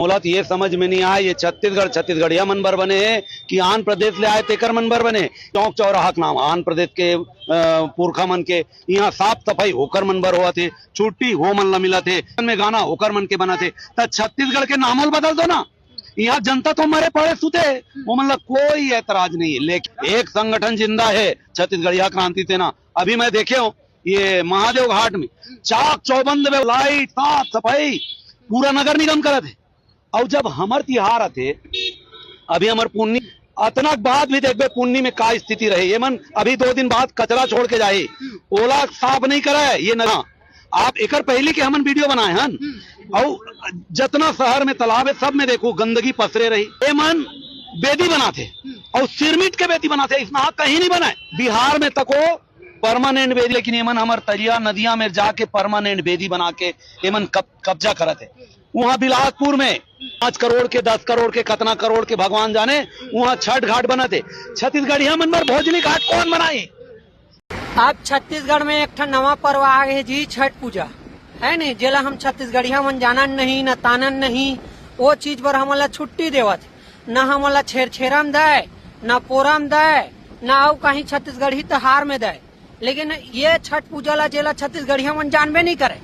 बोलत ये समझ में नहीं आया ये छत्तीसगढ़िया मनबर बने हैं कि आंध्र प्रदेश ले आए तेकर मनबर बने। चौक चौराहा के नाम आंध्र प्रदेश के पुरखा मन के यहाँ साफ सफाई होकर मनबर हुआ थे, छुट्टी हो मन ला मिला थे, में गाना होकर मन के बना थे। तो छत्तीसगढ़ के नामल बदल दो ना, यहाँ जनता तो मरे पड़े सुते, वो मतलब कोई ऐतराज नहीं है। लेकिन एक संगठन जिंदा है, छत्तीसगढ़िया क्रांति सेना। अभी मैं देखे हूँ ये महादेव घाट में चाक चौबंद में लाइट साफ सफाई पूरा नगर निगम करे थे। और जब हमर तिहार आते अभी हमर पुन्नी अतनक बाद भी देखबे पुन्नी में का स्थिति रहे। ये मन अभी 2 दिन बाद कचरा छोड़ के जाए, ओला साफ नहीं करे ये ना। आप एक पहले के हमन वीडियो बनाए हन और जितना शहर में तालाब है सब में देखो गंदगी पसरे रही। ये मन बेदी बनाते और सिरमिट के बेदी बनाते, इसमें कहीं नहीं बनाए। बिहार में तको परमानेंट बेदी, लेकिन ये मन हमार तरिया नदिया में जाके परमानेंट बेदी बना के ये मन कब्जा करते। वहाँ बिलासपुर में 5 करोड़ के 10 करोड़ के कितना करोड़ के भगवान जाने वहाँ छठ घाट बनाते। छत्तीसगढ़िया मनबर भोजली घाट कौन बनाई? अब छत्तीसगढ़ में एक नवा पर्व आ गए जी, छठ पूजा है नहीं, जेला हम छत्तीसगढ़िया मन जानन नहीं न तानन नहीं। वो चीज पर हमला छुट्टी देवत, न हमला छेरछेरम दे, न पोरम दे, न और कहीं छत्तीसगढ़ी त्योहार में दे। लेकिन ये छठ पूजा ला जेला छत्तीसगढ़िया मन जानबे नहीं करे,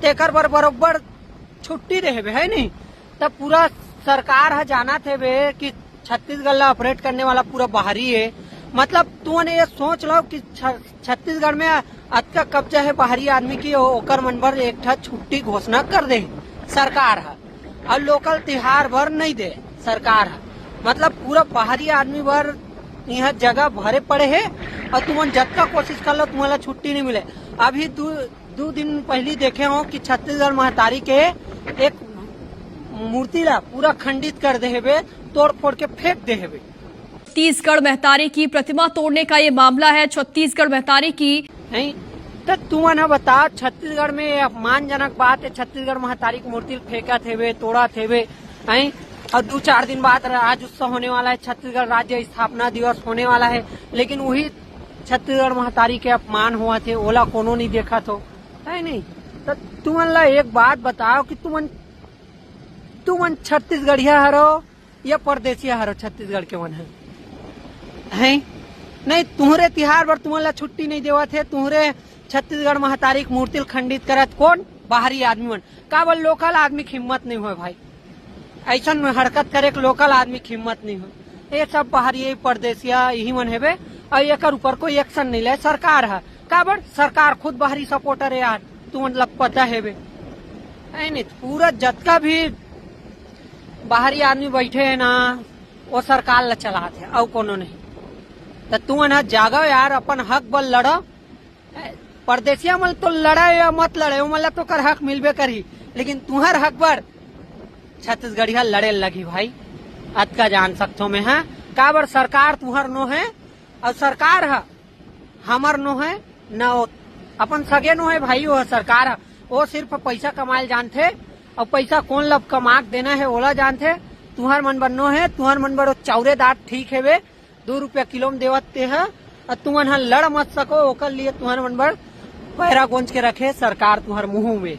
तेकर बर बरोबर छुट्टी देवे है नहीं। तब पूरा सरकार है जाना थे बे कि छत्तीसगढ़ ला ऑपरेट करने वाला पूरा बाहरी है। मतलब तूने ये सोच लो कि छत्तीसगढ़ में अतका कब्जा है बाहरी आदमी की, ओकर मन भर एक छुट्टी घोषणा कर दे सरकार है और लोकल त्योहार भर नहीं दे सरकार है। मतलब पूरा बाहरी आदमी भर यहाँ जगह भरे पड़े है और तुम जितना कोशिश कर लो तुम्हारा छुट्टी नहीं मिले। अभी दो दिन पहले देखे हो कि छत्तीसगढ़ महतारी के एक मूर्ति ला पूरा खंडित कर देवे, तोड़ फोड़ के फेंक देवे। छत्तीसगढ़ महतारी की प्रतिमा तोड़ने का ये मामला है। छत्तीसगढ़ महतारी की नहीं तो तुम न बताओ, छत्तीसगढ़ में अपमानजनक बात है। छत्तीसगढ़ महतारी की मूर्ति फेंका थे, तोड़ा थे और 2-4 दिन बाद आज उत्सव होने वाला है, छत्तीसगढ़ राज्य स्थापना दिवस होने वाला है। लेकिन वही छत्तीसगढ़ महतारी के अपमान हुआ थे, ओला कोनो नहीं देखा तो है नहीं। तो तुमला एक बात बताओ कि तुम छत्तीसगढ़िया हरो या परदेसिया हरो? छत्तीसगढ़ के मन है नहीं, तुम्हारे तिहार पर तुम्हारा छुट्टी नहीं देवा थे। तुम्हारे छत्तीसगढ़ महतारी की मूर्ति खंडित करत कौन? बाहरी आदमी मन का बोल, लोकल आदमी की हिम्मत नहीं हो भाई, ऐसा हरकत करे लोकल आदमी की हिम्मत नहीं हो। ये सब बाहरी परदेसिया यही मन है और एक ऊपर कोई एक्शन नहीं ले सरकार है। का बोल, सरकार खुद बाहरी सपोर्टर है यार, तुम मतलब पता है नहीं। पूरा जतका भी बाहरी आदमी बैठे है ना वो सरकार ला चलाते और कोनो नहीं। तो तुम ना जागो यार, अपन हक बल लड़ो। परदेसिया मल तो लड़े या मत लड़े, मतलब तो कर हक मिलबे करी, लेकिन तुम्हार हक पर छत्तीसगढ़िया लड़े लगी भाई। अत का जान सकते में है का बर सरकार तुहर नो है और सरकार है हमर नो है न, अपन सगे नो है भाई। वो सरकार है, वो सिर्फ पैसा कमाए जानते और पैसा कौन लब कमा देना है ओला जानते। तुहर मन बनो है, तुहर मन बड़ो चौरेदार ठीक है वे 2 रुपया किलो में देवते है और तुम लड़ मत सको। ओकर लिए तुहर मन बड़ पैरा गोंज के रखे सरकार तुहर मुंह में।